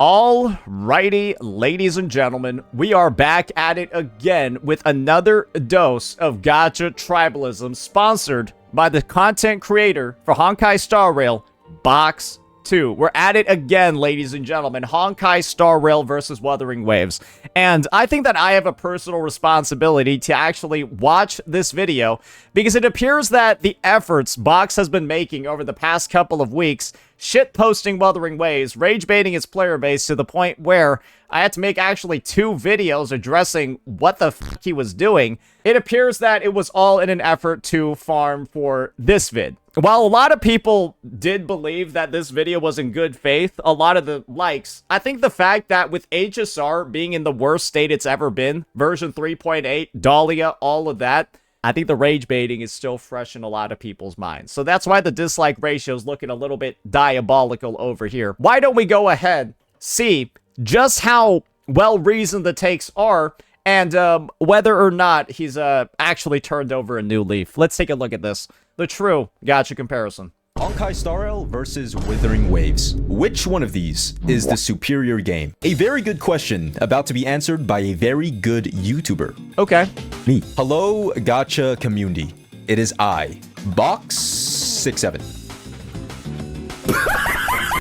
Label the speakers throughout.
Speaker 1: Alrighty, ladies and gentlemen, we are back at it again with another dose of gacha tribalism sponsored by the content creator for Honkai Star Rail, Box 2. We're at it again, ladies and gentlemen. Honkai Star Rail versus Wuthering Waves. And I think that I have a personal responsibility to actually watch this video because it appears that the efforts Box has been making over the past couple of weeks shit-posting Wuthering Waves, rage-baiting its player base to the point where I had to make actually 2 videos addressing what the fuck he was doing. It appears that it was all in an effort to farm for this vid. While a lot of people did believe that this video was in good faith, a lot of the likes, I think the fact that with HSR being in the worst state it's ever been, version 3.8, Dahlia, all of that, I think the rage baiting is still fresh in a lot of people's minds. So that's why the dislike ratio is looking a little bit diabolical over here. Why don't we go ahead, see just how well-reasoned the takes are, and whether or not he's actually turned over a new leaf. Let's take a look at this. The true gacha comparison.
Speaker 2: Honkai Star Rail versus Wuthering Waves. Which one of these is the superior game? A very good question, about to be answered by a very good YouTuber.
Speaker 1: Okay.
Speaker 2: Me. Hello, gacha community. It is I, Box67.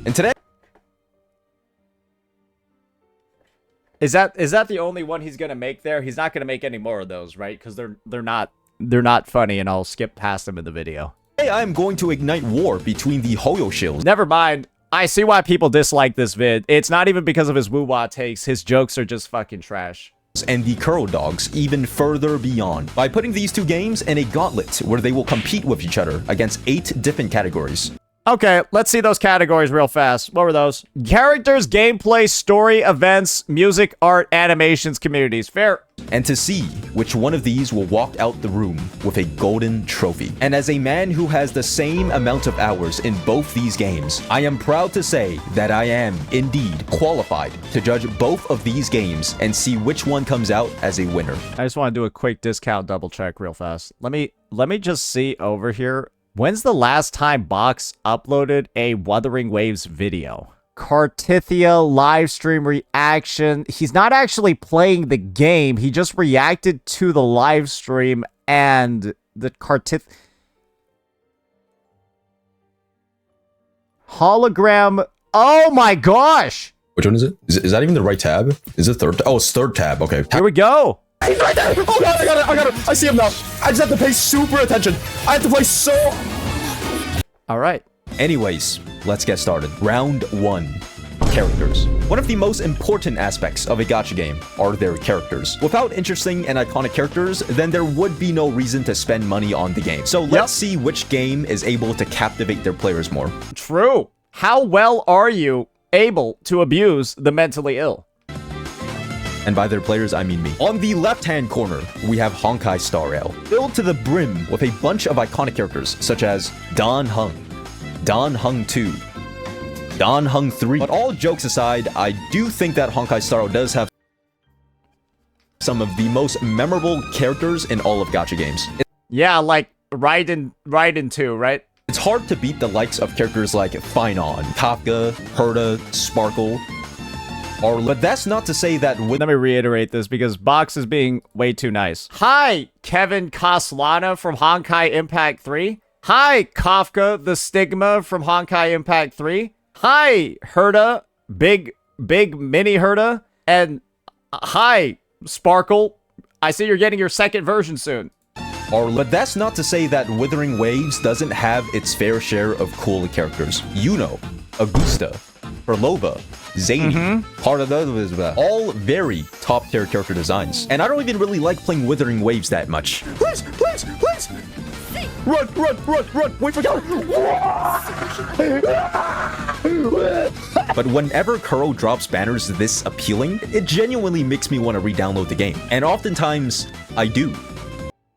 Speaker 2: And today...
Speaker 1: Is that the only one he's gonna make there? He's not gonna make any more of those, right? Because they're not funny, and I'll skip past them in the video.
Speaker 2: Today I am going to ignite war between the Hoyo shields.
Speaker 1: Never mind. I see why people dislike this vid. It's not even because of his WuWa takes. His jokes are just fucking trash.
Speaker 2: And the Kuro dogs even further beyond by putting these 2 games in a gauntlet where they will compete with each other against 8 different categories.
Speaker 1: Okay, let's see those categories real fast. What were those? Characters, gameplay, story, events, music, art, animations, communities. Fair.
Speaker 2: And to see which one of these will walk out the room with a golden trophy. And as a man who has the same amount of hours in both these games, I am proud to say that I am indeed qualified to judge both of these games and see which one comes out as a winner.
Speaker 1: I just want to do a quick discount double check real fast. Let me just see over here. When's the last time Box uploaded a Wuthering Waves video? Cartithia livestream reaction. He's not actually playing the game. He just reacted to the live stream and the hologram. Oh my gosh!
Speaker 3: Which one is it? Is that even the right tab? Is it third? Oh, it's third tab. Okay.
Speaker 1: Here we go.
Speaker 3: He's right there. Oh god, I got it. I see him now. I just have to pay super attention. I have to play so...
Speaker 1: All right.
Speaker 2: Anyways, let's get started. Round 1. Characters. One of the most important aspects of a gacha game are their characters. Without interesting and iconic characters, then there would be no reason to spend money on the game. So let's see which game is able to captivate their players more.
Speaker 1: True. How well are you able to abuse the mentally ill?
Speaker 2: And by their players, I mean me. On the left-hand corner, we have Honkai Star Rail, filled to the brim with a bunch of iconic characters, such as Dan Heng, Dan Heng 2, Dan Heng 3. But all jokes aside, I do think that Honkai Star Rail does have some of the most memorable characters in all of gacha games.
Speaker 1: Yeah, like Raiden 2, right?
Speaker 2: It's hard to beat the likes of characters like Finon, Kafka, Herta, Sparkle, but that's not to say that
Speaker 1: Let me reiterate this because Box is being way too nice. Hi, Kevin Kaslana from Honkai Impact 3. Hi, Kafka the Stigma from Honkai Impact 3. Hi, Herta, big mini Herta. And hi, Sparkle. I see you're getting your second version soon.
Speaker 2: But that's not to say that Wuthering Waves doesn't have its fair share of cool characters. Yuno, Augusta, Perlova, Zany, part of those, all very top-tier character designs. And I don't even really like playing Wuthering Waves that much.
Speaker 3: Please! Run! Wait for cover!
Speaker 2: But whenever Kuro drops banners this appealing, it genuinely makes me want to re-download the game. And oftentimes, I do.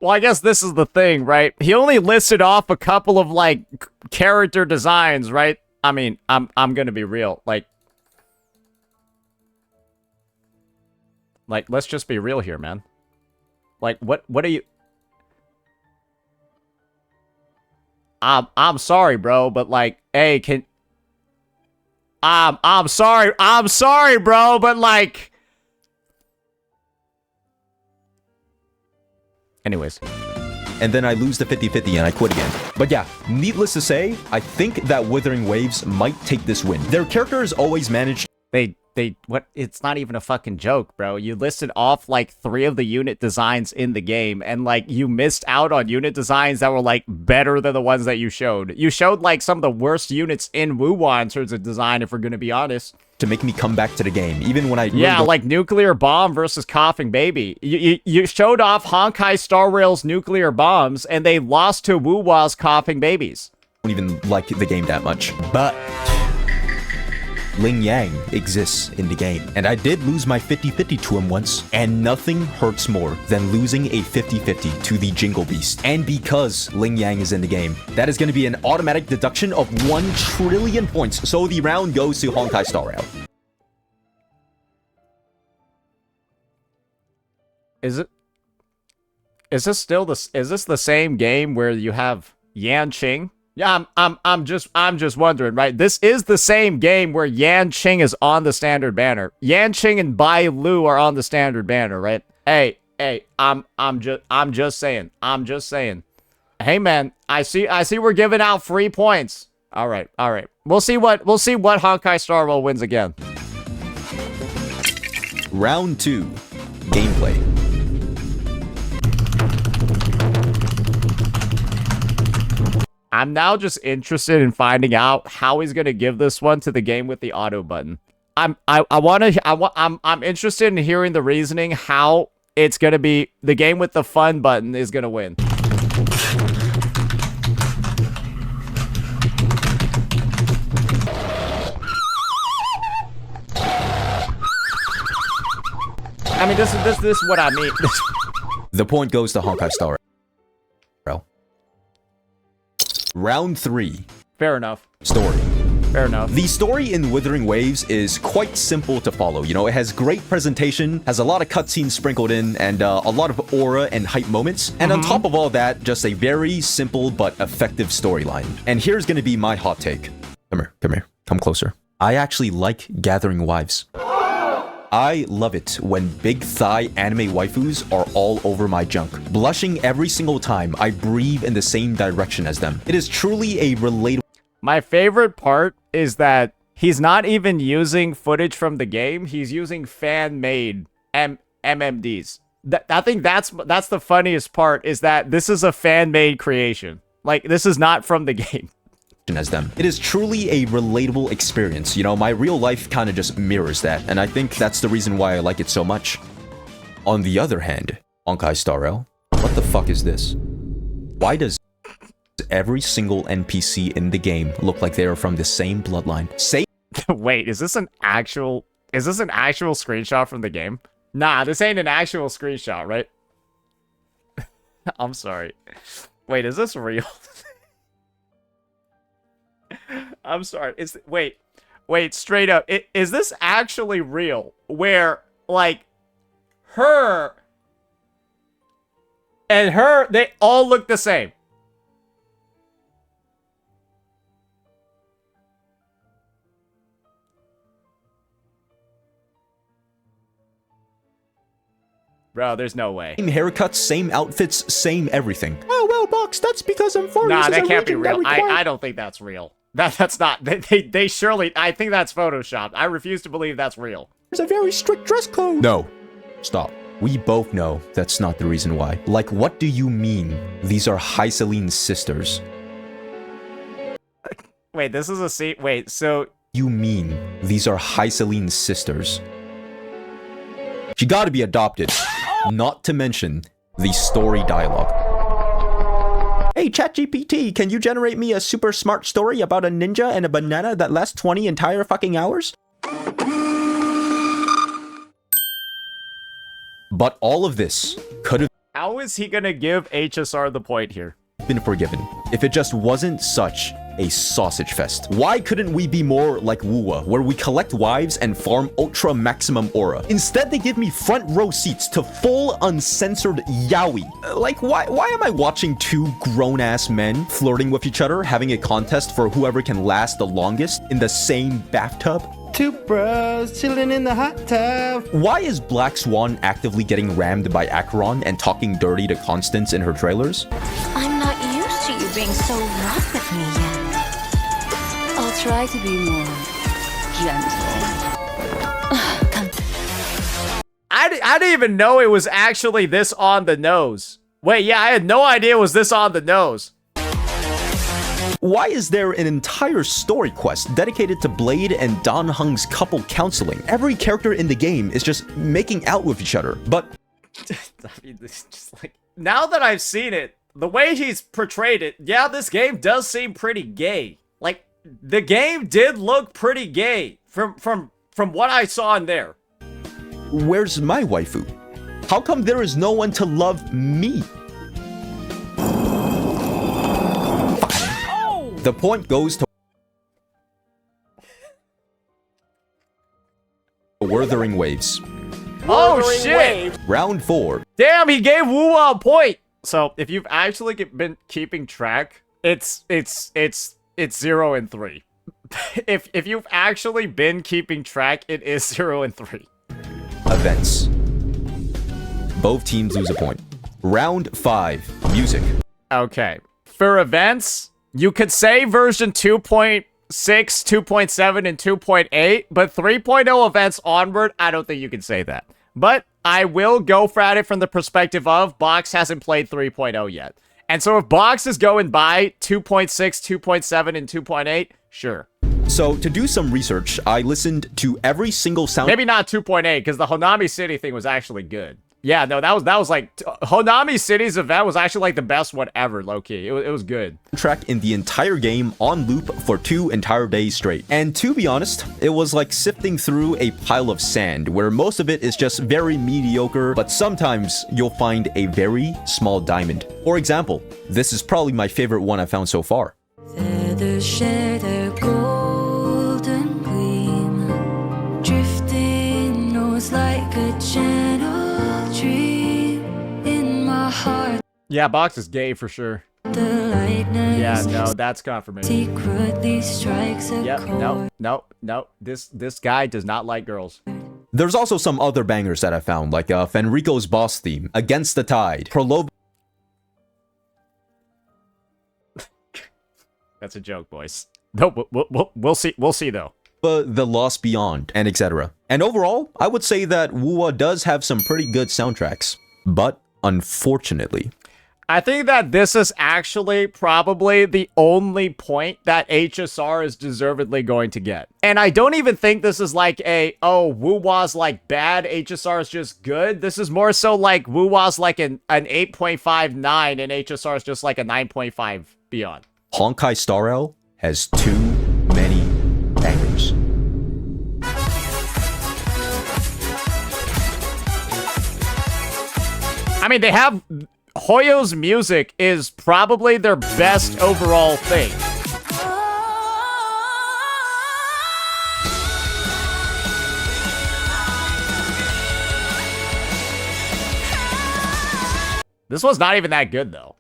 Speaker 1: Well, I guess this is the thing, right? He only listed off a couple of, like, character designs, right? I mean, I'm gonna be real. Like, let's just be real here, man. Like, what are you... I'm sorry, bro, but, like, hey, I'm sorry, bro, but like... Anyways.
Speaker 2: And then I lose the 50-50 and I quit again. But yeah, needless to say, I think that Withering Waves might take this win. Their characters always manage...
Speaker 1: What? It's not even a fucking joke, bro. You listed off like 3 of the unit designs in the game, and like you missed out on unit designs that were like better than the ones that you showed. You showed like some of the worst units in WuWa in terms of design, if we're gonna be honest.
Speaker 2: To make me come back to the game, even when I...
Speaker 1: Yeah, like Nuclear Bomb versus Coughing Baby. You showed off Honkai Star Rail's Nuclear Bombs, and they lost to WuWa's Coughing Babies.
Speaker 2: I don't even like the game that much. But... Ling Yang exists in the game, and I did lose my 50-50 to him once, and nothing hurts more than losing a 50-50 to the Jingle Beast. And because Ling Yang is in the game, that is going to be an automatic deduction of 1 trillion points, so the round goes to Honkai Star Rail.
Speaker 1: Is this the same game where you have Yan Qing? Yeah, I'm just wondering, right? This is the same game where Yan Qing is on the standard banner. Yan Qing and Bai Lu are on the standard banner, right? Hey, I'm just saying. Hey man, I see we're giving out free points. All right. We'll see what Honkai Star Rail wins again.
Speaker 2: Round 2, gameplay.
Speaker 1: I'm now just interested in finding out how he's gonna give this one to the game with the auto button. I'm interested in hearing the reasoning how it's gonna be the game with the fun button is gonna win. I mean, this is what I mean.
Speaker 2: The point goes to Honkai Star Rail. Round 3.
Speaker 1: Fair enough.
Speaker 2: Story.
Speaker 1: Fair enough.
Speaker 2: The story in Withering Waves is quite simple to follow. You know, it has great presentation, has a lot of cutscenes sprinkled in, and a lot of aura and hype moments. And on top of all that, just a very simple but effective storyline. And here's gonna be my hot take. Come here. Come closer. I actually like gathering wives. I love it when big thigh anime waifus are all over my junk, blushing every single time I breathe in the same direction as them. It is truly a relatable...
Speaker 1: My favorite part is that he's not even using footage from the game, he's using fan-made MMDs. I think that's the funniest part, is that this is a fan-made creation. Like, this is not from the game.
Speaker 2: As them. It is truly a relatable experience. You know, my real life kind of just mirrors that, and I think that's the reason why I like it so much. On the other hand, Honkai Star Rail, what the fuck is this? Why does every single NPC in the game look like they are from the same bloodline?
Speaker 1: Wait, is this an actual screenshot from the game? Nah, this ain't an actual screenshot, right? I'm sorry. Wait, is this real? I'm sorry. Wait, straight up. Is this actually real? Where, like, her and her, they all look the same. Bro, there's no way.
Speaker 2: Same haircuts, same outfits, same everything. Oh, well, Box, that's because I'm foreign.
Speaker 1: Nah, that can't be real. I don't think that's real. That's not. They surely. I think that's photoshopped. I refuse to believe that's real.
Speaker 2: There's a very strict dress code. No. Stop. We both know that's not the reason why. Like, what do you mean? These are Hyceline sisters.
Speaker 1: Wait, this is a scene. Wait, so...
Speaker 2: You mean these are Hyceline sisters? She gotta be adopted. Not to mention the story dialogue. Hey, ChatGPT, can you generate me a super smart story about a ninja and a banana that lasts 20 entire fucking hours? But all of this could have...
Speaker 1: How is he gonna give HSR the point here?
Speaker 2: ...been forgiven if it just wasn't such a sausage fest. Why couldn't we be more like WuWa, where we collect wives and farm ultra maximum aura? Instead, they give me front row seats to full uncensored yaoi. Like, why am I watching two grown-ass men flirting with each other, having a contest for whoever can last the longest in the same bathtub?
Speaker 4: Two bros chilling in the hot tub.
Speaker 2: Why is Black Swan actively getting rammed by Acheron and talking dirty to Constance in her trailers?
Speaker 5: I'm not used to you being so rough with me yet. I'll try to be more gentle. Come.
Speaker 1: I didn't even know it was actually this on the nose. Wait, yeah, I had no idea it was this on the nose.
Speaker 2: Why is there an entire story quest dedicated to Blade and Dan Heng's couple counseling? Every character in the game is just making out with each other, but...
Speaker 1: I mean, it's just like... Now that I've seen it, the way he's portrayed it, yeah, this game does seem pretty gay. Like, the game did look pretty gay from what I saw in there.
Speaker 2: Where's my waifu? How come there is no one to love me? The point goes to Wuthering Waves.
Speaker 1: Oh shit!
Speaker 2: Round 4.
Speaker 1: Damn, he gave WuWa a point. So if you've actually been keeping track, it's 0 and 3. if you've actually been keeping track, it is 0 and 3.
Speaker 2: Events. Both teams lose a point. Round 5. Music.
Speaker 1: Okay. For events, you could say version 2.6, 2.7, and 2.8, but 3.0 events onward, I don't think you can say that. But I will go at it from the perspective of Box hasn't played 3.0 yet. And so if Box is going by 2.6, 2.7, and 2.8, sure.
Speaker 2: So to do some research, I listened to every single sound...
Speaker 1: Maybe not 2.8, because the Honami City thing was actually good. Yeah, no, that was like Honami City's event was actually like the best one ever, low-key. It was good.
Speaker 2: Track in the entire game on loop for 2 entire days straight. And to be honest, it was like sifting through a pile of sand where most of it is just very mediocre, but sometimes you'll find a very small diamond. For example, this is probably my favorite one I found so far.
Speaker 5: Feathers share their golden gleam, drifting nose like a gentle dream in my heart.
Speaker 1: Yeah, Box is gay for sure.
Speaker 5: The lightness
Speaker 1: Yeah, no, that's confirmation.
Speaker 5: secretly strikes a
Speaker 1: Yep,
Speaker 5: chord.
Speaker 1: no. This guy does not like girls.
Speaker 2: There's also some other bangers that I found, like Fenrico's boss theme, Against the Tide, Prolov...
Speaker 1: That's a joke, boys. No, we'll see. We'll see though.
Speaker 2: The Lost Beyond, and etc. And overall, I would say that WuWa does have some pretty good soundtracks. But, unfortunately...
Speaker 1: I think that this is actually probably the only point that HSR is deservedly going to get. And I don't even think this is like a, oh, WuWa's like bad, HSR is just good. This is more so like WuWa's like an 8.59 and HSR is just like a 9.5 beyond.
Speaker 2: Honkai Star Rail has too many bangers.
Speaker 1: I mean, they have... Hoyo's music is probably their best overall thing. This one's not even that good, though.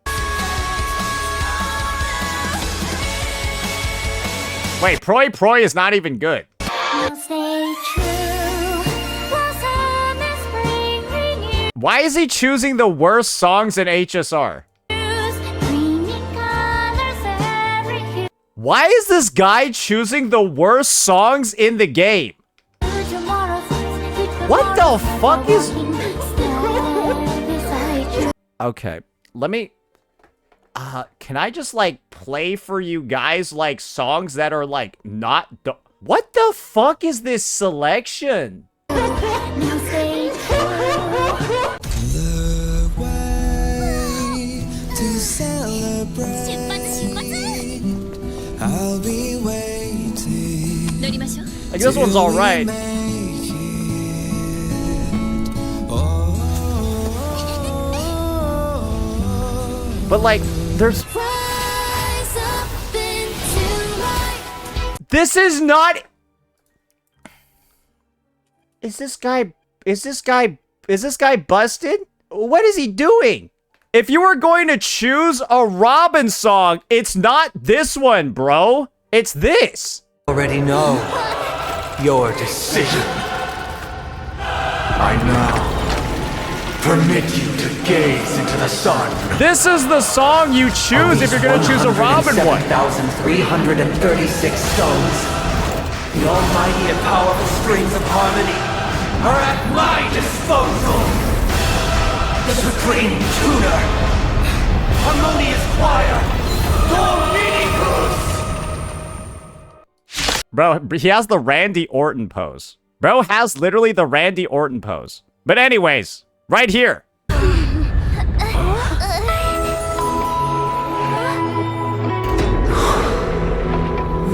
Speaker 1: Wait, Proi is not even good. Why is he choosing the worst songs in HSR? Why is this guy choosing the worst songs in the game? What the fuck is... Okay, let me... can I just, like, play for you guys, like, songs that are, like, not... What the fuck is this selection?
Speaker 6: I'll be waiting.
Speaker 1: Like, this one's alright. But, like, there's... This is not... Is this guy busted? What is he doing? If you were going to choose a Robin song, it's not this one, bro. It's this.
Speaker 6: Already know your decision. I now permit you to gaze into the sun.
Speaker 1: This is the song you choose if you're going to choose a Robin one.
Speaker 6: 1,336 stones. The almighty and powerful springs of harmony are at my disposal. The supreme tuner, harmonious choir, Dominicus.
Speaker 1: Bro, he has the Randy Orton pose. Bro has literally the Randy Orton pose. But anyways, right here.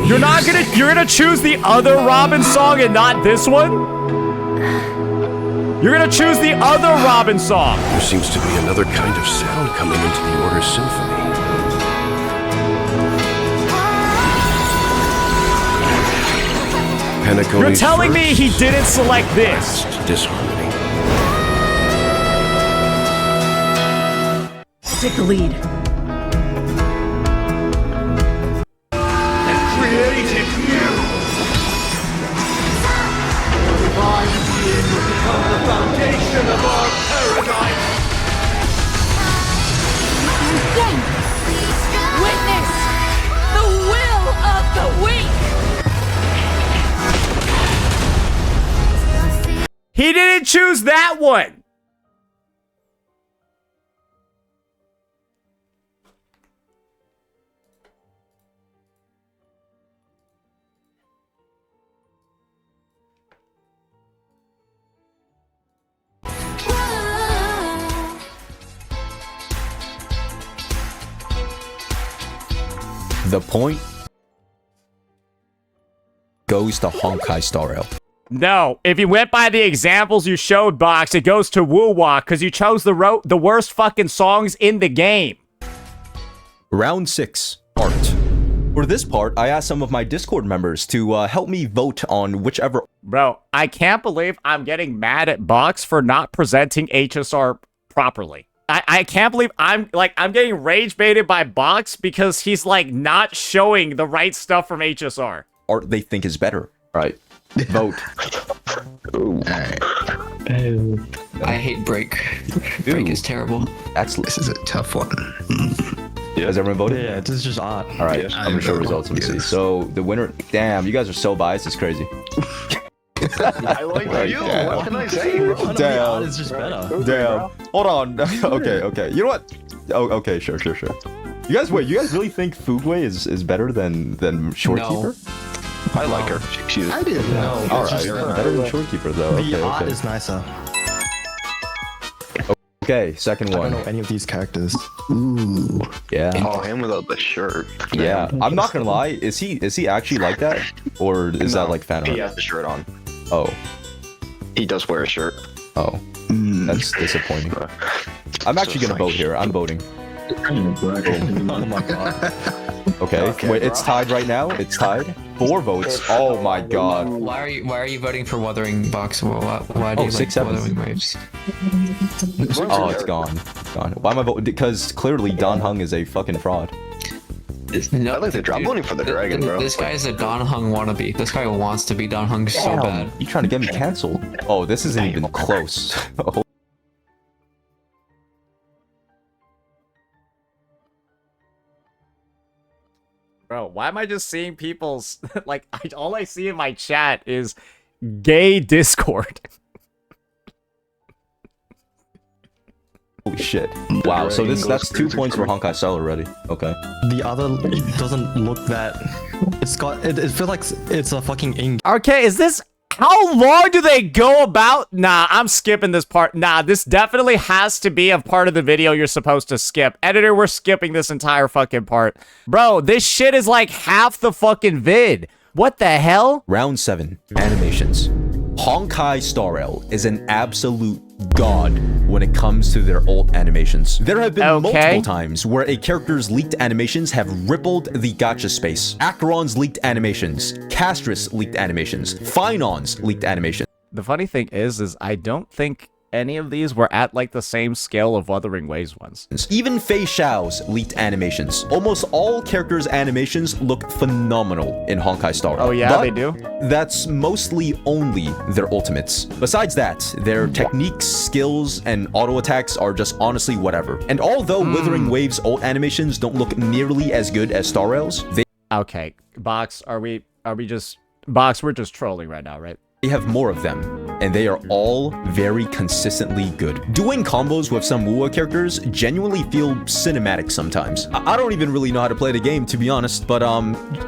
Speaker 1: You're gonna choose the other Robin song and not this one? You're gonna choose the other Robin song.
Speaker 7: There seems to be another kind of sound coming into the Order Symphony.
Speaker 1: You're telling me he didn't select this?
Speaker 7: Disharmony.
Speaker 8: Take the lead.
Speaker 6: And created you. The divine being will become the foundation of our paradise.
Speaker 8: Witness the will of the weak.
Speaker 1: He didn't choose that one.
Speaker 2: The point goes to Honkai Star Rail.
Speaker 1: No, if you went by the examples you showed, Box, it goes to WuWa because you chose the worst fucking songs in the game.
Speaker 2: Round 6, Art. For this part, I asked some of my Discord members to help me vote on whichever...
Speaker 1: Bro, I can't believe I'm getting mad at Box for not presenting HSR properly. I can't believe I'm getting rage baited by Box because he's like not showing the right stuff from HSR.
Speaker 2: art they think is better. Right. Vote.
Speaker 9: I hate Break. Break is terrible.
Speaker 10: This is a tough one.
Speaker 2: Has everyone voted?
Speaker 4: Yeah, this is just odd.
Speaker 2: All right, I'm gonna show results. Let me see. So the winner. Damn, you guys are so biased. It's crazy.
Speaker 10: I like you. What can I say, bro?
Speaker 2: Damn.
Speaker 4: It's just better.
Speaker 2: Damn. Hold on. Okay. You know what? Oh, okay. Sure. You guys, wait. You guys really think Fugway is better than Shorekeeper?
Speaker 10: I like her. She's.
Speaker 8: I didn't know.
Speaker 2: All right. Better than Shorekeeper though.
Speaker 4: The art
Speaker 2: Okay.
Speaker 4: is nicer.
Speaker 2: Okay. Second
Speaker 4: I
Speaker 2: one.
Speaker 4: don't know any of these characters.
Speaker 10: Ooh.
Speaker 2: Yeah.
Speaker 10: Oh, him without the shirt.
Speaker 2: Yeah. I'm not gonna lie. Is he actually like that, or is that like fan art?
Speaker 10: He has the shirt on.
Speaker 2: Oh.
Speaker 10: He does wear a shirt.
Speaker 2: Oh. That's disappointing. I'm actually gonna vote here. I'm voting.
Speaker 4: Oh my god.
Speaker 2: Okay. Wait, it's tied right now. It's tied. 4 votes. Oh my god.
Speaker 9: Why are you voting for Wuthering Box? Why do you
Speaker 2: 6,
Speaker 9: like
Speaker 2: 7.
Speaker 9: Wuthering Waves?
Speaker 2: Oh, it's gone. Why am I voting? Because clearly Don Hung is a fucking fraud.
Speaker 9: No,
Speaker 10: I like the drop. I'm voting for the dragon, bro.
Speaker 9: This guy is a Don Hung wannabe. This guy wants to be Don Hung so bad.
Speaker 2: You trying to get me canceled? Oh, this isn't even close. Oh.
Speaker 1: Bro, why am I just seeing people's like all I see in my chat is gay Discord.
Speaker 2: Holy shit. Wow, so that's 2 points for Honkai Star already. Okay.
Speaker 4: The other doesn't look that. It feels like it's a fucking ink.
Speaker 1: Okay, is this how long do they go about? Nah, I'm skipping this part. Nah, this definitely has to be a part of the video you're supposed to skip. Editor, we're skipping this entire fucking part. Bro, this shit is like half the fucking vid. What the hell?
Speaker 2: Round 7. Animations. Honkai Star Rail is an absolute god when it comes to their ult animations. There have been
Speaker 1: Okay.
Speaker 2: multiple times where a character's leaked animations have rippled the gacha space. Acheron's leaked animations, Castris leaked animations, Phinon's leaked animations.
Speaker 1: The funny thing is I don't think any of these were at like the same scale of Wuthering Waves ones.
Speaker 2: Even Fei Xiao's leaked animations. Almost all characters' animations look phenomenal in Honkai Star Rail.
Speaker 1: Oh yeah,
Speaker 2: but
Speaker 1: they do?
Speaker 2: that's mostly only their ultimates. Besides that, their techniques, skills, and auto attacks are just honestly whatever. And although Withering Waves ult animations don't look nearly as good as Star Rail's,
Speaker 1: Okay, Box, are we just... Box, we're just trolling right now, right?
Speaker 2: they have more of them, and they are all very consistently good. Doing combos with some WuWa characters genuinely feel cinematic sometimes. I don't even really know how to play the game, to be honest, but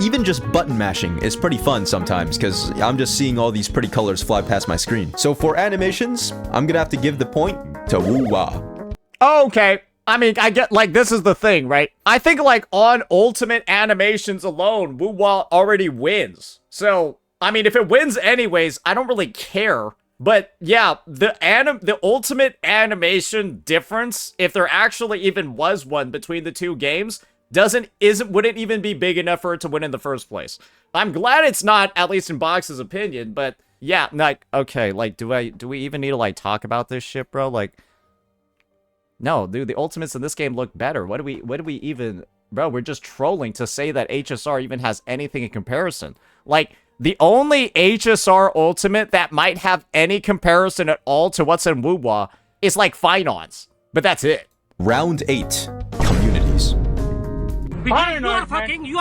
Speaker 2: even just button mashing is pretty fun sometimes, because I'm just seeing all these pretty colors fly past my screen. So for animations, I'm gonna have to give the point to WuWa.
Speaker 1: Okay. I mean, I get, like, this is the thing, right? I think, like, on ultimate animations alone, WuWa already wins. So, I mean, if it wins anyways, I don't really care. But, yeah, the ultimate animation difference, if there actually even was one between the two games, wouldn't even be big enough for it to win in the first place. I'm glad it's not, at least in Box's opinion, but, yeah, like, okay, like, do we even need to, like, talk about this shit, bro? Like... No, dude, the ultimates in this game look better. What do we even... Bro, we're just trolling to say that HSR even has anything in comparison. Like, the only HSR ultimate that might have any comparison at all to what's in WuWa is, like, Phinon's. But that's it.
Speaker 2: Round 8. Communities.
Speaker 6: You are fucking, you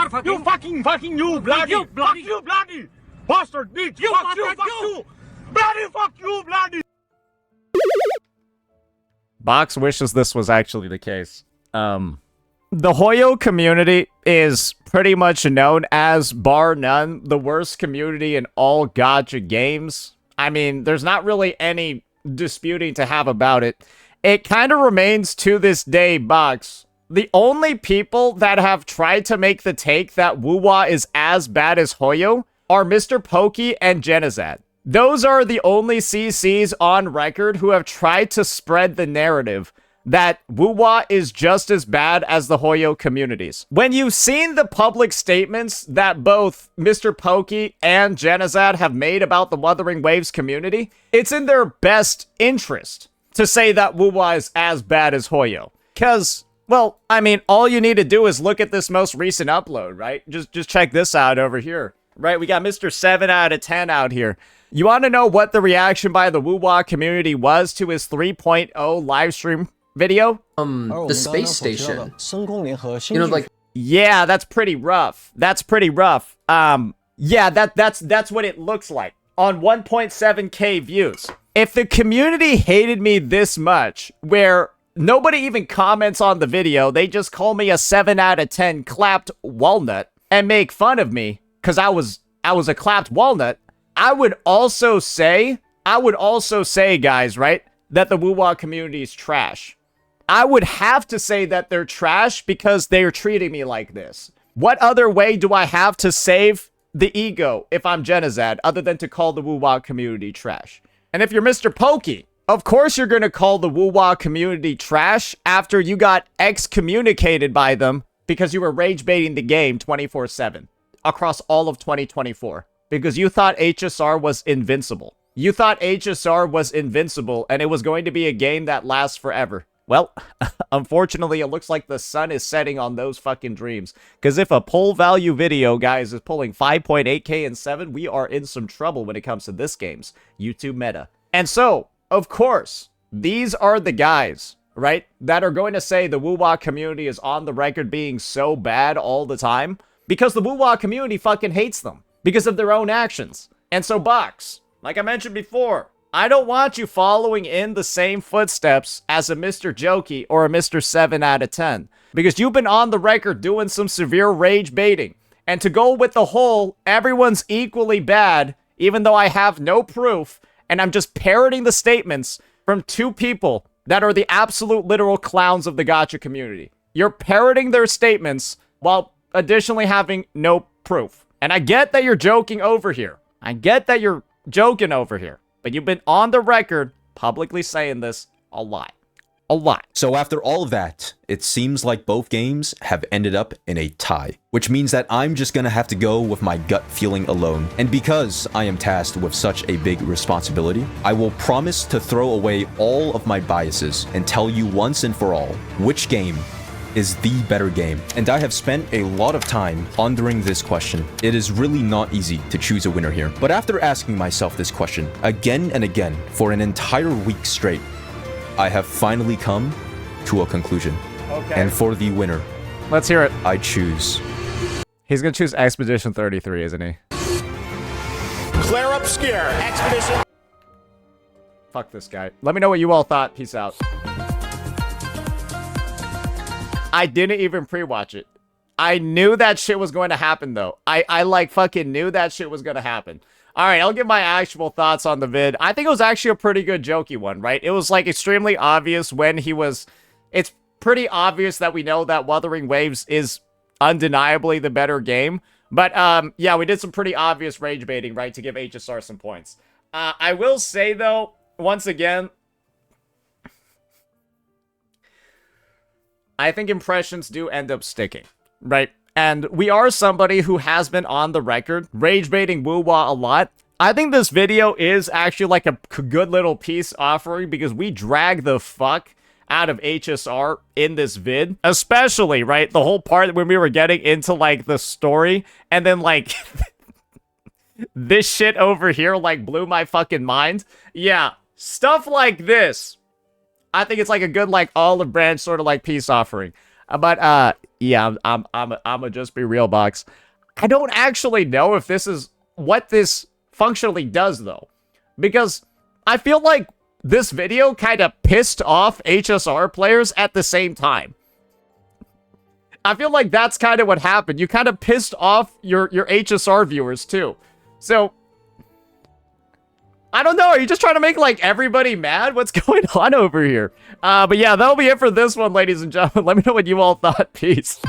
Speaker 6: bloody bastard, bitch, fuck you, bloody.
Speaker 1: Box wishes this was actually the case. The Hoyo community is pretty much known as, bar none, the worst community in all gacha games. I mean, there's not really any disputing to have about it. It kind of remains to this day, Box. The only people that have tried to make the take that WuWa is as bad as Hoyo are Mr. Pokey and Genizad. Those are the only CCs on record who have tried to spread the narrative that WuWa is just as bad as the Hoyo communities. When you've seen the public statements that both Mr. Pokey and Genizad have made about the Wuthering Waves community, it's in their best interest to say that WuWa is as bad as Hoyo. Because, well, I mean, all you need to do is look at this most recent upload, right? Just check this out over here, right? We got Mr. 7 out of 10 out here. You want to know what the reaction by the WuWa community was to his 3.0 livestream video?
Speaker 9: The space station. You know, like...
Speaker 1: Yeah, that's pretty rough. That's pretty rough. Yeah, that's what it looks like on 1.7k views. If the community hated me this much, where nobody even comments on the video, they just call me a 7 out of 10 clapped walnut and make fun of me because I was a clapped walnut, I would also say, guys, right, that the WuWa community is trash. I would have to say that they're trash because they're treating me like this. What other way do I have to save the ego if I'm Genizad other than to call the WuWa community trash? And if you're Mr. Pokey, of course you're going to call the WuWa community trash after you got excommunicated by them because you were rage baiting the game 24/7 across all of 2024. Because you thought HSR was invincible. You thought HSR was invincible and it was going to be a game that lasts forever. Well, unfortunately, it looks like the sun is setting on those fucking dreams. Because if a poll value video, guys, is pulling 5.8k and 7, we are in some trouble when it comes to this game's YouTube meta. And so, of course, these are the guys, right, that are going to say the WuWa community is on the record being so bad all the time. Because the WuWa community fucking hates them. Because of their own actions. And so, Box, like I mentioned before, I don't want you following in the same footsteps as a Mr. Jokey or a Mr. 7 out of 10. Because you've been on the record doing some severe rage baiting. And to go with the whole, everyone's equally bad, even though I have no proof, and I'm just parroting the statements from two people that are the absolute literal clowns of the gacha community. You're parroting their statements while additionally having no proof. And I get that you're joking over here. But you've been on the record publicly saying this a lot. A lot.
Speaker 2: So after all of that, it seems like both games have ended up in a tie, which means that I'm just gonna have to go with my gut feeling alone. And because I am tasked with such a big responsibility, I will promise to throw away all of my biases and tell you once and for all which game is the better game. And I have spent a lot of time pondering this question. It is really not easy to choose a winner here. But after asking myself this question again and again for an entire week straight, I have finally come to a conclusion.
Speaker 1: Okay.
Speaker 2: And for the winner,
Speaker 1: let's hear it.
Speaker 2: I choose.
Speaker 1: He's gonna choose Expedition 33, isn't he?
Speaker 3: Clear up scare. Expedition.
Speaker 1: Fuck this guy. Let me know what you all thought. Peace out. I didn't even pre-watch it. I knew that shit was going to happen, though. I like fucking knew that shit was going to happen. All right, I'll give my actual thoughts on the vid. I think it was actually a pretty good jokey one, right? It was like extremely obvious when he was... It's pretty obvious that we know that Wuthering Waves is undeniably the better game. But yeah, we did some pretty obvious rage baiting, right, to give HSR some points. I will say, though, once again, I think impressions do end up sticking, right? And we are somebody who has been on the record rage baiting WuWa a lot. I think this video is actually like a good little peace offering because we drag the fuck out of HSR in this vid. Especially, right, the whole part when we were getting into like the story and then like this shit over here like blew my fucking mind. Yeah, stuff like this. I think it's like a good like olive branch sort of like peace offering. But yeah, I'ma just be real, Box. I don't actually know if this is what this functionally does though, because I feel like this video kind of pissed off HSR players at the same time. I feel like that's kind of what happened. You kind of pissed off your HSR viewers too. So I don't know. Are you just trying to make, like, everybody mad? What's going on over here? But yeah, that'll be it for this one, ladies and gentlemen. Let me know what you all thought. Peace.